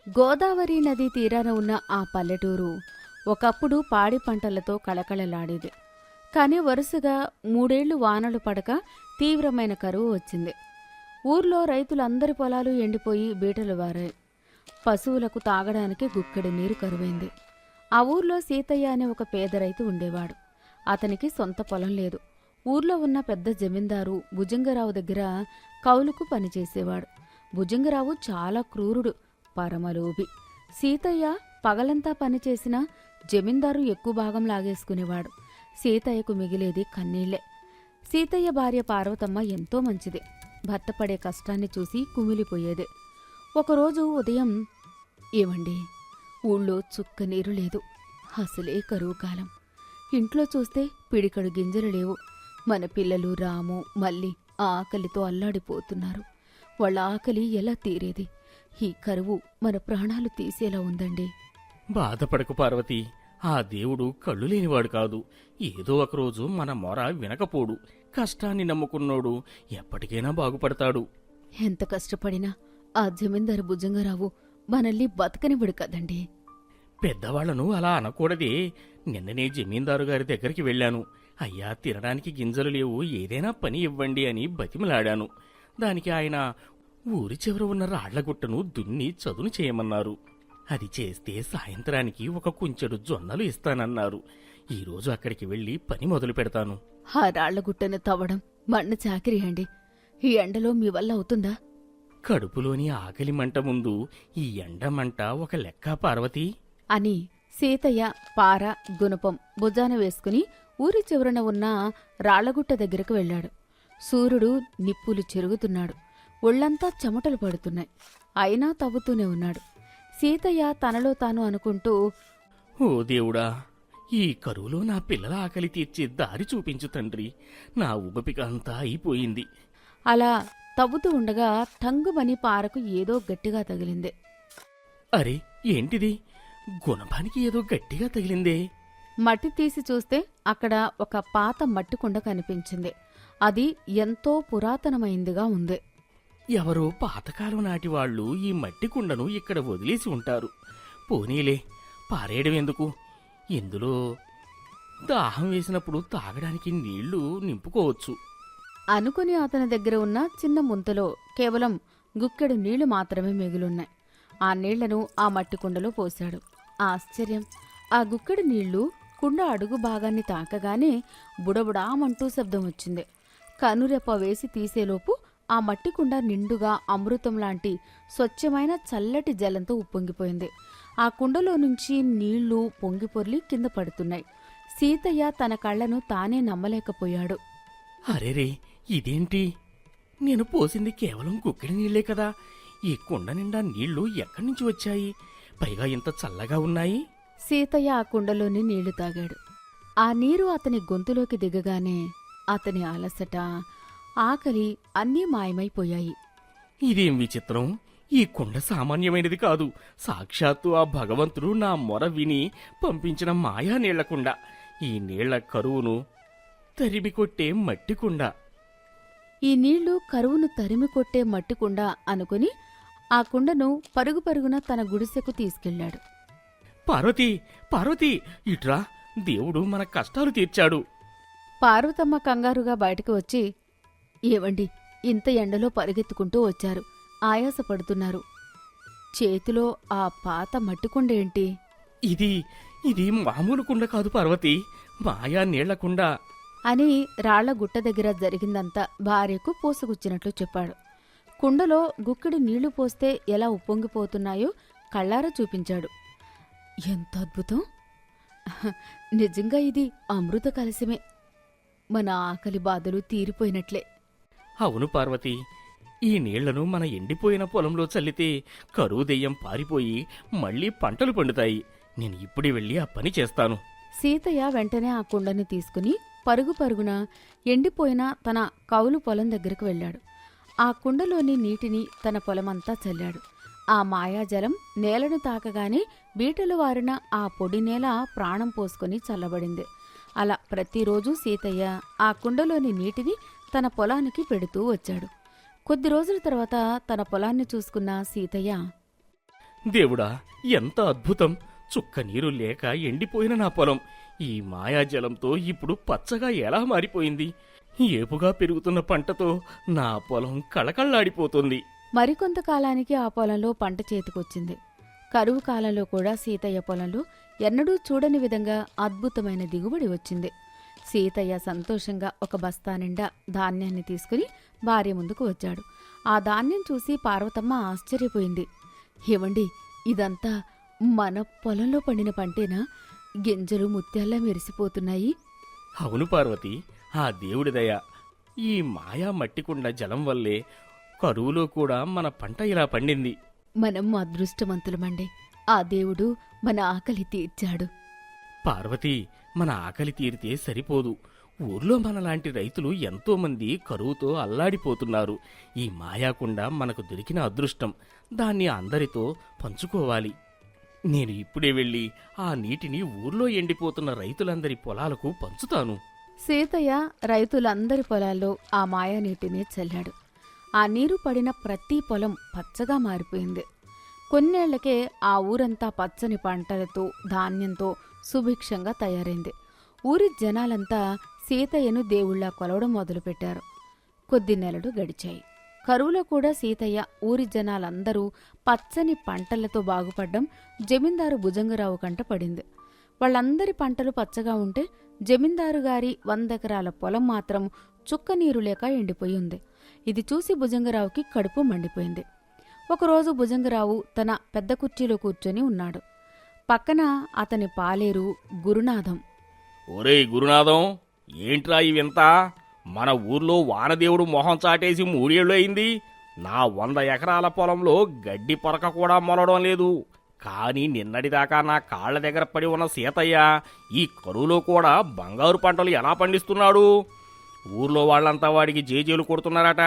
గోదావరి నదీ తీరాన ఉన్న ఆ పల్లెటూరు ఒకప్పుడు పాడి పంటలతో కళకళలాడేది. కాని వరుసగా 3 ఏళ్లు వానలు పడక తీవ్రమైన కరువు వచ్చింది. ఊర్లో రైతులందరి పొలాలు ఎండిపోయి బీటలు వారాయి. పశువులకు తాగడానికి గుక్కెడు నీరు కరువైంది. ఆ ఊర్లో సీతయ్య అనే ఒక పేద రైతు ఉండేవాడు. అతనికి సొంత పొలం లేదు. ఊర్లో ఉన్న పెద్ద జమీందారు భుజంగరావు దగ్గర కౌలుకు పనిచేసేవాడు. భుజంగరావు చాలా క్రూరుడు, పరమలోభి. సీతయ్య పగలంతా పనిచేసినా జమీందారు ఎక్కువ భాగం లాగేసుకునేవాడు. సీతయ్యకు మిగిలేది కన్నీళ్లే. సీతయ్య భార్య పార్వతమ్మ ఎంతో మంచిది. భర్త పడే కష్టాన్ని చూసి కుమిలిపోయేది. ఒకరోజు ఉదయం, ఏమండి, ఊళ్ళో చుక్క నీరు లేదు. అసలే కరువు కాలం. ఇంట్లో చూస్తే పిడికడు గింజలు లేవు. మన పిల్లలు రాము, మళ్ళీ ఆకలితో అల్లాడిపోతున్నారు. వాళ్ళ ఆకలి ఎలా తీరేది? ఈ కరువు మన ప్రాణాలు తీసేలా ఉందండి. బాధపడకు పార్వతి, ఆ దేవుడు కళ్ళు లేనివాడు కాదు. ఏదో ఒకరోజు మన మొర వినకపోడు. కష్టాన్ని నమ్ముకున్నోడు ఎప్పటికైనా బాగుపడతాడు. ఎంత కష్టపడినా ఆ జమీందారు భుజంగరావు మనల్ని బతకనివ్వడు కదండి. పెద్దవాళ్లను అలా అనకూడదే. నిన్ననే జమీందారు గారి దగ్గరికి వెళ్ళాను. అయ్యా, తినడానికి గింజలు లేవు, ఏదైనా పని ఇవ్వండి అని బతిమలాడాను. దానికి ఆయన ఊరి చివర ఉన్న రాళ్లగుట్టను దున్ని చదును చేయమన్నారు. అది చేస్తే సాయంత్రానికి ఒక కుంచెడు జొన్నలు ఇస్తానన్నారు. ఈరోజు అక్కడికి వెళ్లి పని మొదలు పెడతాను. ఆ రాళ్లగుట్టను తవ్వడం మಣ್ణ చాకిరీ అండి. ఈ ఎండలో మీ వల్ల అవుతుందా? కడుపులోని ఆకలి మంట ముందు ఈ ఎండ మంట ఒక లెక్క పార్వతి అని సీతయ్య పార, గుణపం భుజాన వేసుకుని ఊరి చివరన ఉన్న రాళ్లగుట్ట దగ్గరకు వెళ్ళాడు. సూర్యుడు నిప్పులు చెరుగుతున్నాడు. ఒళ్లంతా చెమటలు పడుతున్నాయి. అయినా తవ్వుతూనే ఉన్నాడు. సీతయ్య తనలో తాను అనుకుంటూ, ఓ దేవుడా, ఈ కరువులో నా పిల్లల ఆకలి తీర్చే దారి చూపించు తండ్రి. నా ఉబపిక అంతా అయిపోయింది. అలా తవ్వుతూ ఉండగా టంగుమని పారకు ఏదో గట్టిగా తగిలింది. అరే, ఏంటిది? గుణపానికి ఏదో గట్టిగా తగిలిందే. మట్టి తీసి చూస్తే అక్కడ ఒక పాత మట్టికుండ కనిపించింది. అది ఎంతో పురాతనమైందిగా ఉంది. ఎవరో పాతకాలం నాటి వాళ్ళు ఈ మట్టి కుండను ఇక్కడ వదిలేసి ఉంటారు. పోనీలే, పారేయడం ఎందుకు? ఇందులో దాహం వేసినప్పుడు తాగడానికి నీళ్లు నింపుకోవచ్చు అనుకుని అతని దగ్గర ఉన్న చిన్న ముంతలో కేవలం గుక్కెడు నీళ్లు మాత్రమే మిగులున్నాయి. ఆ నీళ్లను ఆ మట్టి కుండలో పోశాడు. ఆశ్చర్యం! ఆ గుక్కెడు నీళ్లు కుండ అడుగు భాగాన్ని తాకగానే బుడబుడామంటూ శబ్దం వచ్చింది. కనురెప్ప వేసి తీసేలోపు ఆ మట్టి కుండ నిండుగా అమృతంలాంటి స్వచ్ఛమైన చల్లటి జలంతో ఉప్పొంగిపోయింది. ఆ కుండలో నుంచి నీళ్లు పొంగిపొర్లి కింద పడుతున్నాయి. సీతయ్య తన కళ్లను తానే నమ్మలేకపోయాడు. అరేరే, ఇదేంటి? నేను పోసింది కేవలం గుక్కెడి నీళ్లే కదా. ఈ కుండ నిండా నీళ్లు ఎక్కడి నుంచి వచ్చాయి? పైగా ఇంత చల్లగా ఉన్నాయి. సీతయ్య ఆ కుండలోని నీళ్లు తాగాడు. ఆ నీరు అతని గొంతులోకి దిగగానే అతని అలసట, ఆకలి అన్నీ మాయమైపోయాయి. ఇదేం విచిత్రం! ఈ కుండ సామాన్యమైనది కాదు. సాక్షాత్తు ఆ భగవంతుడు నా మొర విని పంపించిన మాయా నీళ్లకుండ. ఈ నీళ్ల కరువును తరిమికొట్టే మట్టికుండ. ఈ నీళ్లు కరువును తరిమి కొట్టే మట్టికుండ అనుకుని ఆ కుండను పరుగు పరుగున తన గుడిసెకు తీసుకెళ్లాడు. పార్వతీ, పార్వతీ, ఇట్రా. దేవుడు మన కష్టాలు తీర్చాడు. పార్వతమ్మ కంగారుగా బయటకు వచ్చి, ఏవండి, ఇంత ఎండలో పరిగెత్తుకుంటూ వచ్చారు, ఆయాసపడుతున్నారు. చేతిలో ఆ పాత మట్టికుండేంటి? ఇది మామూలు కుండ కాదు పార్వతీ, మాయా నీళ్లకుండ అని రాళ్ల గుట్ట దగ్గర జరిగిందంతా భార్యకు పూసగుచ్చినట్లు చెప్పాడు. కుండలో గుక్కెడు నీళ్లు పోస్తే ఎలా ఉప్పొంగిపోతున్నాయో కళ్ళారా చూపించాడు. ఎంత అద్భుతం! నిజంగా ఇది అమృత కలశమే. మన ఆకలి బాధలు తీరిపోయినట్లే. అవును పార్వతీ, ఈ నీళ్లను మన ఎండిపోయిన పొలంలో చల్లితే కరువు దెయ్యం పారిపోయి మళ్లీ పంటలు పండుతాయి. నేను ఇప్పుడే వెళ్ళి ఆ పని చేస్తాను. సీతయ్య వెంటనే ఆ కుండని తీసుకుని పరుగు పరుగున ఎండిపోయిన తన కౌలు పొలం దగ్గరకు వెళ్ళాడు. ఆ కుండలోని నీటిని తన పొలమంతా చల్లాడు. ఆ మాయాజలం నేలను తాకగానే బీటలు వారిన ఆ పొడి నేల ప్రాణం పోసుకుని చల్లబడింది. అలా ప్రతిరోజూ సీతయ్య ఆ కుండలోని నీటిని తన పొలానికి పెడుతూ వచ్చాడు. కొద్ది రోజుల తర్వాత తన పొలాన్ని చూసుకున్న సీతయ్య, దేవుడా, ఎంత అద్భుతం! చుక్క నీరు లేక ఎండిపోయిన నా పొలం ఈ మాయాజలంతో ఇప్పుడు పచ్చగా ఎలా మారిపోయింది? ఏపుగా పెరుగుతున్న పంటతో నా పొలం కళకళ్లాడిపోతుంది. మరికొంతకాలానికి ఆ పొలంలో పంట చేతికొచ్చింది. కరువు కాలంలో కూడా సీతయ్య పొలంలో ఎన్నడూ చూడని విధంగా అద్భుతమైన దిగుబడి వచ్చింది. సీతయ్య సంతోషంగా ఒక బస్తా నిండా ధాన్యాన్ని తీసుకుని భార్య ముందుకు వచ్చాడు. ఆ ధాన్యం చూసి పార్వతమ్మ ఆశ్చర్యపోయింది. ఏవండి, ఇదంతా మన పొలంలో పండిన పంటేనా? గింజలు ముత్యాల్లా మెరిసిపోతున్నాయి. అవును పార్వతి, ఆ దేవుడి దయ. ఈ మాయా మట్టికుండ జలం వల్లే కరువులో కూడా మన పంట ఇలా పండింది. మనం అదృష్టవంతులమండి. ఆ దేవుడు మన ఆకలి తీర్చాడు. పార్వతి, మన ఆకలి తీరితే సరిపోదు. ఊర్లో మనలాంటి రైతులు ఎంతోమంది కరువుతో అల్లాడిపోతున్నారు. ఈ మాయాకుండ మనకు దొరికిన అదృష్టం. దాన్ని అందరితో పంచుకోవాలి. నేను ఇప్పుడే వెళ్ళి ఆ నీటిని ఊర్లో ఎండిపోతున్న రైతులందరి పొలాలకు పంచుతాను. సీతయ్య రైతులందరి పొలాల్లో ఆ మాయా నీటిని చల్లాడు. ఆ నీరు పడిన ప్రతి పొలం పచ్చగా మారిపోయింది. కొన్నేళ్లకే ఆ ఊరంతా పచ్చని పంటలతో ధాన్యంతో సుభిక్షంగా తయారైంది. ఊరి జనాలంతా సీతయ్యను దేవుళ్లా కొలవడం మొదలుపెట్టారు. కొద్ది నెలలు గడిచాయి. కరువులో కూడా సీతయ్య, ఊరి జనాలందరూ పచ్చని పంటలతో బాగుపడ్డం జమీందారు భుజంగరావు కంట పడింది. వాళ్ళందరి పంటలు పచ్చగా ఉంటే జమీందారు గారి 100 ఎకరాల పొలం మాత్రం చుక్క నీరు లేక ఎండిపోయి ఉంది. ఇది చూసి భుజంగరావుకి కడుపు మండిపోయింది. ఒకరోజు భుజంగరావు తన పెద్ద కుర్చీలో కూర్చొని ఉన్నాడు. పక్కన అతని పాలేరు గురునాథం. ఒరేయ్ గురునాథం, ఏంట్రా ఇవింత? మన ఊర్లో వానదేవుడు మొహం చాటేసి 3 ఏళ్ళు అయింది. నా 100 ఎకరాల పొలంలో గడ్డి పొరక కూడా మొలడం లేదు. కానీ నిన్నటిదాకా నా కాళ్ల దగ్గర పడి ఉన్న సీతయ్య ఈ కరువులో కూడా బంగారు పంటలు ఎలా పండిస్తున్నాడు? ఊర్లో వాళ్ళంతా వాడికి జేజేలు కొడుతున్నారట.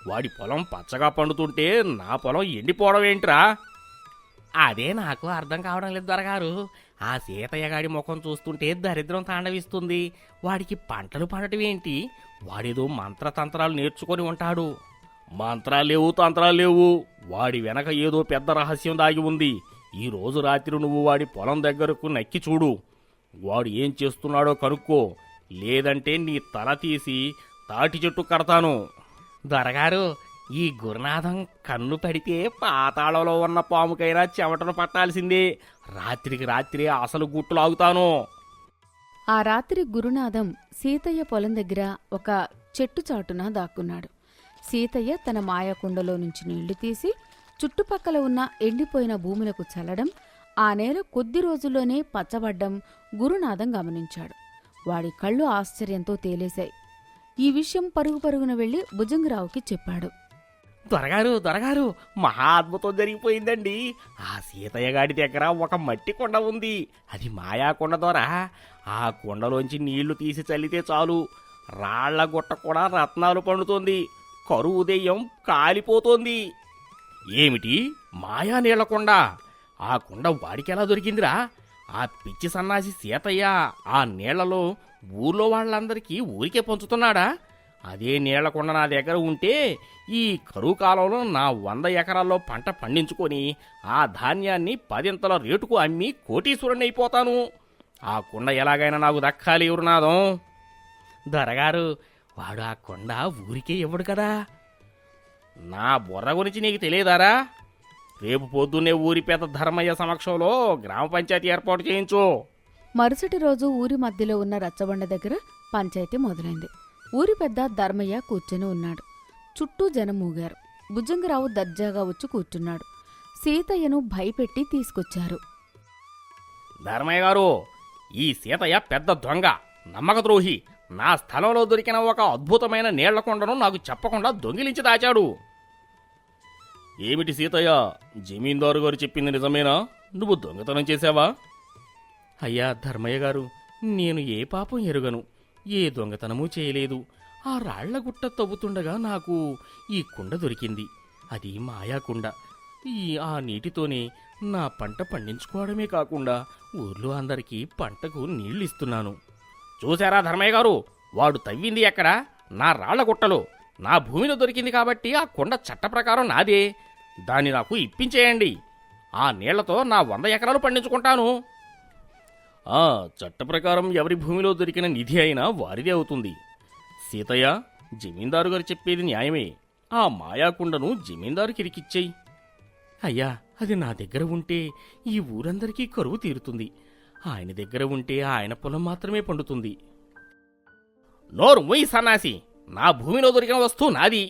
వాడి పొలం పచ్చగా పండుతుంటే నా పొలం ఎండిపోవడం ఏంట్రా? అదే నాకు అర్థం కావడం లేదు దొరగారు. ఆ సీతయ్య గాడి ముఖం చూస్తుంటే దరిద్రం తాండవిస్తుంది. వాడికి పంటలు పండటం ఏంటి? వాడేదో మంత్రతంత్రాలు నేర్చుకొని ఉంటాడు. మంత్రాలు లేవు, తంత్రాలు లేవు. వాడి వెనక ఏదో పెద్ద రహస్యం దాగి ఉంది. ఈ రోజు రాత్రి నువ్వు వాడి పొలం దగ్గరకు నక్కి చూడు. వాడు ఏం చేస్తున్నాడో కనుక్కో. లేదంటే నీ తల తీసి తాటి చెట్టు కడతాను. దొరగారు, ఈ గురునాథం కన్ను పడితే పాతాళంలో ఉన్న పాముకైనా చెమటను పట్టాల్సిందే. రాత్రికి రాత్రి అసలు గుట్టులాగుతాను. ఆ రాత్రి గురునాథం సీతయ్య పొలం దగ్గర ఒక చెట్టు చాటున దాక్కున్నాడు. సీతయ్య తన మాయకుండలో నుంచి నీళ్లు తీసి చుట్టుపక్కల ఉన్న ఎండిపోయిన భూములకు చల్లడం, ఆ నేల కొద్ది రోజుల్లోనే పచ్చబడ్డం గురునాథం గమనించాడు. వాడి కళ్ళు ఆశ్చర్యంతో తేలేశాయి. ఈ విషయం పరుగు పరుగున వెళ్లి భుజంగరావుకి చెప్పాడు. దొరగారు, మహా అద్భుతం జరిగిపోయిందండి. ఆ సీతయ్య గాడి దగ్గర ఒక మట్టి కొండ ఉంది. అది మాయా కొండ ద్వారా. ఆ కొండలోంచి నీళ్లు తీసి చల్లితే చాలు, రాళ్ల గుట్ట కూడా రత్నాలు పండుతోంది. కరువు దెయ్యం కాలిపోతోంది. ఏమిటి, మాయా నీళ్ల కొండ? ఆ కొండ వాడికెలా దొరికిందిరా? ఆ పిచ్చి సన్నాసి సీతయ్య ఆ నీళ్లలో ఊర్లో వాళ్ళందరికీ ఊరికే పంచుతున్నాడా? అదే నీళ్లకొండ నా దగ్గర ఉంటే ఈ కరువు కాలంలో నా 100 ఎకరాల్లో పంట పండించుకొని ఆ ధాన్యాన్ని 10 రేటుకు అమ్మి కోటీశ్వరుని అయిపోతాను. ఆ కొండ ఎలాగైనా నాకు దక్కాలి గురునాథం. దొరగారు, వాడు ఆ కొండ ఊరికే ఇవ్వడు కదా. నా బుర్ర గురించి నీకు తెలియదారా? రేపు పొద్దున్నే ఊరి పెద్ద ధర్మయ్య సమక్షంలో గ్రామ పంచాయతీ ఏర్పాటు చేయించు. మరుసటి రోజు ఊరి మధ్యలో ఉన్న రచ్చబండ దగ్గర పంచాయతీ మొదలైంది. ఊరి పెద్ద ధర్మయ్య కూర్చొని ఉన్నాడు. చుట్టూ జనం మూగారు. భుజంగరావు దర్జాగా వచ్చి కూర్చున్నాడు. సీతయ్యను భయపెట్టి తీసుకొచ్చారు. ధర్మయ్య గారు, ఈ సీతయ్య పెద్ద దొంగ, నమ్మకద్రోహి. నా స్థలంలో దొరికిన ఒక అద్భుతమైన నీళ్లకొండను నాకు చెప్పకుండా దొంగిలించి దాచాడు. ఏమిటి సీతయ్య, జమీందారు గారు చెప్పింది నిజమేనా? నువ్వు దొంగతనం చేశావా? అయ్యా ధర్మయ్య గారు, నేను ఏ పాపం ఎరుగను, ఏ దొంగతనమూ చేయలేదు. ఆ రాళ్లగుట్ట తవ్వుతుండగా నాకు ఈ కుండ దొరికింది. అది మాయాకుండ. ఆ నీటితోనే నా పంట పండించుకోవడమే కాకుండా ఊర్లో అందరికీ పంటకు నీళ్ళిస్తున్నాను. చూశారా ధర్మయ్య గారు, వాడు తవ్వింది ఎక్కడ? నా రాళ్లగుట్టలో. నా భూమిలో దొరికింది కాబట్టి ఆ కొండ చట్ట ప్రకారం నాదే. దాన్ని నాకు ఇప్పించేయండి. ఆ నీళ్లతో నా 100 ఎకరాలు పండించుకుంటాను. ఆ చట్ట ప్రకారం ఎవరి భూమిలో దొరికిన నిధి అయినా వారిదే అవుతుంది. సీతయ్య, జమీందారు గారు చెప్పేది న్యాయమే. ఆ మాయాకుండను జమీందారుకి ఇరికిచ్చేయి. అయ్యా, అది నా దగ్గర ఉంటే ఈ ఊరందరికీ కరువు తీరుతుంది. ఆయన దగ్గర ఉంటే ఆయన పొలం మాత్రమే పండుతుంది. నోరు మూయి సన్నాసి, నా భూమిలో దొరికిన వస్తువు నాది.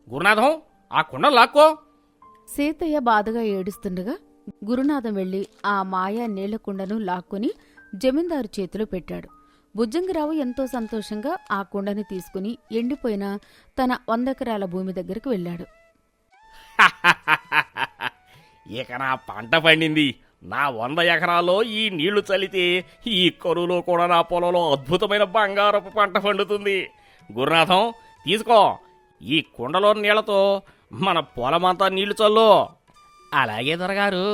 గురునాథం, ఆ కుండలు లాక్కో. సీతయ్య బాధగా ఏడుస్తుండగా గురునాథం వెళ్లి ఆ మాయా నీళ్లకుండను లాక్కొని జమీందారు చేతిలో పెట్టాడు. బుజ్జంగిరావు ఎంతో సంతోషంగా ఆ కుండని తీసుకుని ఎండిపోయిన తన 100 ఎకరాల భూమి దగ్గరకు వెళ్ళాడు. ఇక నా పంట పండింది. నా 100 ఎకరాల్లో ఈ నీళ్లు చల్లితే ఈ కరువులో కూడా నా పొలంలో అద్భుతమైన బంగారపు పంట పండుతుంది. గురునాథం, తీసుకో. ఈ కుండలో నీళ్లతో మన పొలమంతా నీళ్లు చల్లు. అలాగే దొరగారు.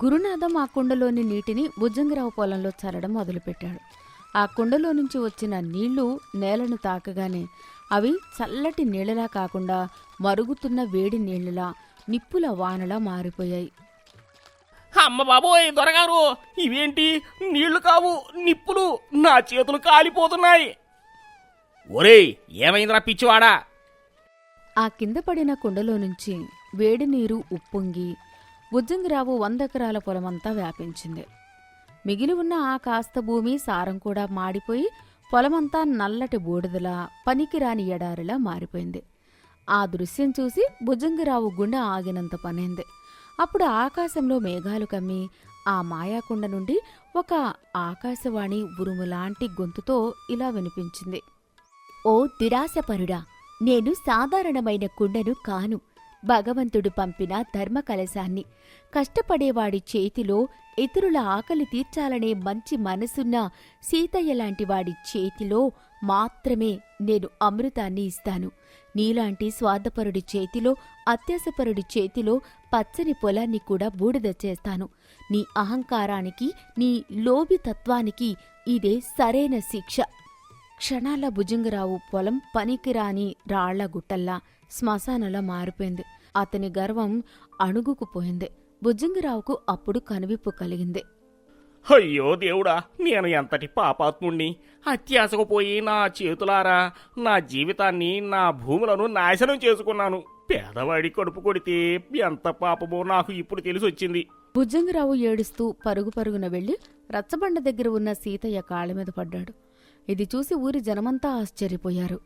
గురునాథం ఆ కుండలోని నీటిని బుజ్జంగిరావు పొలంలో చల్లడం మొదలుపెట్టాడు. ఆ కుండలో నుంచి వచ్చిన నీళ్లు నేలను తాకగానే అవి చల్లటి నీళ్లలా కాకుండా మరుగుతున్న వేడి నీళ్లలా, నిప్పుల వానలా మారిపోయాయి. అమ్మ బాబోయ్ దొరగారు, ఇవేంటి? నీళ్లు కావు, నిప్పులు. నా చేతులు కాలిపోతున్నాయి. ఒరేయ్, ఏమైందిరా పిచ్చివాడా? ఆ కింద పడిన కుండలో నుంచి వేడి నీరు ఉప్పొంగి బుజ్జంగిరావు 100 ఎకరాల పొలమంతా వ్యాపించింది. మిగిలి ఉన్న ఆ కాస్త భూమి సారం కూడా మాడిపోయి పొలమంతా నల్లటి బూడిదలా, పనికిరాని ఎడారిలా మారిపోయింది. ఆ దృశ్యం చూసి బుజ్జంగిరావు గుండె ఆగినంత పనైంది. అప్పుడు ఆకాశంలో మేఘాలు కమ్మి ఆ మాయాకుండ నుండి ఒక ఆకాశవాణి ఉరుములాంటి గొంతుతో ఇలా వినిపించింది. ఓ దురాశపరుడా, నేను సాధారణమైన కుండను కాను. భగవంతుడు పంపిన ధర్మకలశాన్ని. కష్టపడేవాడి చేతిలో, ఇతరుల ఆకలి తీర్చాలనే మంచి మనసున్న సీతయ్య లాంటివాడి చేతిలో మాత్రమే నేను అమృతాన్ని ఇస్తాను. నీలాంటి స్వార్థపరుడి చేతిలో, అత్యాశపరుడి చేతిలో పచ్చని పొలాన్ని కూడా బూడిద చేస్తాను. నీ అహంకారానికి, నీ లోభితత్వానికి ఇదే సరైన శిక్ష. క్షణాల భుజంగరావు పొలం పనికిరాని రాళ్ల గుట్టల్లా, శ్మశానలా మారిపోయింది. అతని గర్వం అణుగుకుపోయింది. భుజంగరావుకు అప్పుడు కనువిప్పు కలిగింది. అయ్యో దేవుడా, నేను ఎంతటి పాపాత్ముణ్ణి! అత్యాశకు పోయి నా చేతులారా నా జీవితాన్ని, నా భూములను నాశనం చేసుకున్నాను. పేదవాడి కడుపు కొడితే ఎంత పాపమో నాకు ఇప్పుడు తెలిసొచ్చింది. భుజంగరావు ఏడుస్తూ పరుగు పరుగున వెళ్లి రచ్చబండ దగ్గర ఉన్న సీతయ్య కాళ్ళ మీద పడ్డాడు. ఇది చూసి ఊరి జనమంతా ఆశ్చర్యపోయారు.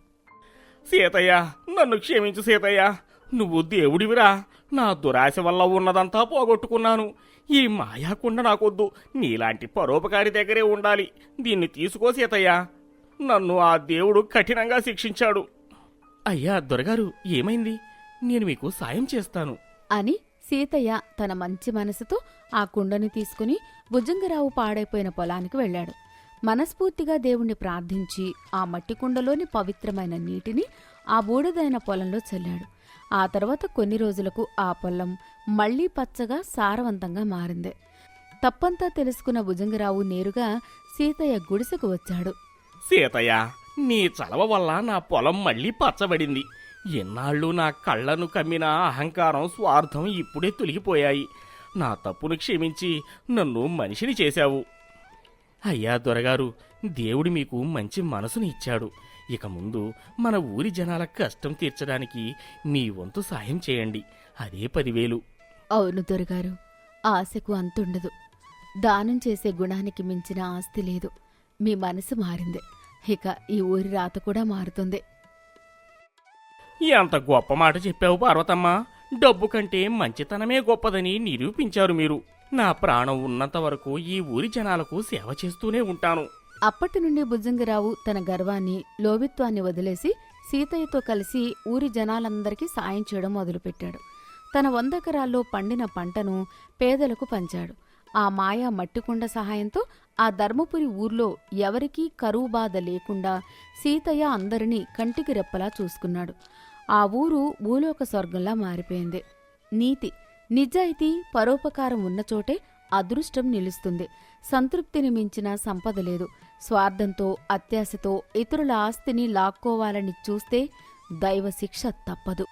సీతయ్య, నన్ను క్షమించు సీతయ్య. నువ్వు దేవుడివిరా. నా దురాశ వల్ల ఉన్నదంతా పోగొట్టుకున్నాను. ఈ మాయాకుండ నాకొద్దు. నీలాంటి పరోపకారి దగ్గరే ఉండాలి. దీన్ని తీసుకో సీతయ్య. నన్ను ఆ దేవుడు కఠినంగా శిక్షించాడు. అయ్యా దొరగారు, ఏమైంది? నేను మీకు సాయం చేస్తాను అని సీతయ్య తన మంచి మనసుతో ఆ కుండని తీసుకుని భుజంగరావు పాడైపోయిన పొలానికి వెళ్ళాడు. మనస్ఫూర్తిగా దేవుణ్ణి ప్రార్థించి ఆ మట్టి కుండలోని పవిత్రమైన నీటిని ఆ బూడిదైన పొలంలో చల్లాడు. ఆ తర్వాత కొన్ని రోజులకు ఆ పొలం మళ్లీ పచ్చగా సారవంతంగా మారింది. తప్పంతా తెలుసుకున్న భుజంగరావు నేరుగా సీతయ్య గుడిసెకు వచ్చాడు. సీతయ్య, నీ చలవ వల్ల నా పొలం మళ్ళీ పచ్చబడింది. ఎన్నాళ్ళు నా కళ్లను కమ్మిన అహంకారం, స్వార్థం ఇప్పుడే తొలగిపోయాయి. నా తప్పును క్షమించి నన్ను మనిషిని చేశావు. అయ్యా దొరగారు, దేవుడు మీకు మంచి మనసుని ఇచ్చాడు. ఇక ముందు మన ఊరి జనాల కష్టం తీర్చడానికి మీ వంతు సాయం చేయండి. అదే 10,000. అవును దొరగారు, ఆశకు అంతుండదు. దానం చేసే గుణానికి మించిన ఆస్తి లేదు. మీ మనసు మారింది. ఇక ఈ ఊరి రాత కూడా మారుతుంది. ఎంత గొప్ప మాట చెప్పావు పార్వతమ్మ. డబ్బు కంటే మంచితనమే గొప్పదని నిరూపించారు మీరు. నా ప్రాణం ఉన్నంత వరకు ఈ ఊరి జనాలకు సేవ చేస్తూనే ఉంటాను. అప్పటి నుండి భుజంగరావు తన గర్వాన్ని, లోభిత్వాన్ని వదిలేసి సీతయ్యతో కలిసి ఊరి జనాలందరికీ సాయం చేయడం మొదలుపెట్టాడు. తన 100 ఎకరాల్లో పండిన పంటను పేదలకు పంచాడు. ఆ మాయా మట్టికుండ సహాయంతో ఆ ధర్మపురి ఊర్లో ఎవరికీ కరువు బాధ లేకుండా సీతయ్య అందరినీ కంటికి రెప్పలా చూసుకున్నాడు. ఆ ఊరు భూలోక స్వర్గంలా మారిపోయింది. నీతి, నిజాయితీ, పరోపకారం ఉన్నచోటే అదృష్టం నిలుస్తుంది. సంతృప్తిని మించిన సంపద లేదు. స్వార్థంతో, అత్యాశతో ఇతరుల ఆస్తిని లాక్కోవాలని చూస్తే దైవశిక్ష తప్పదు.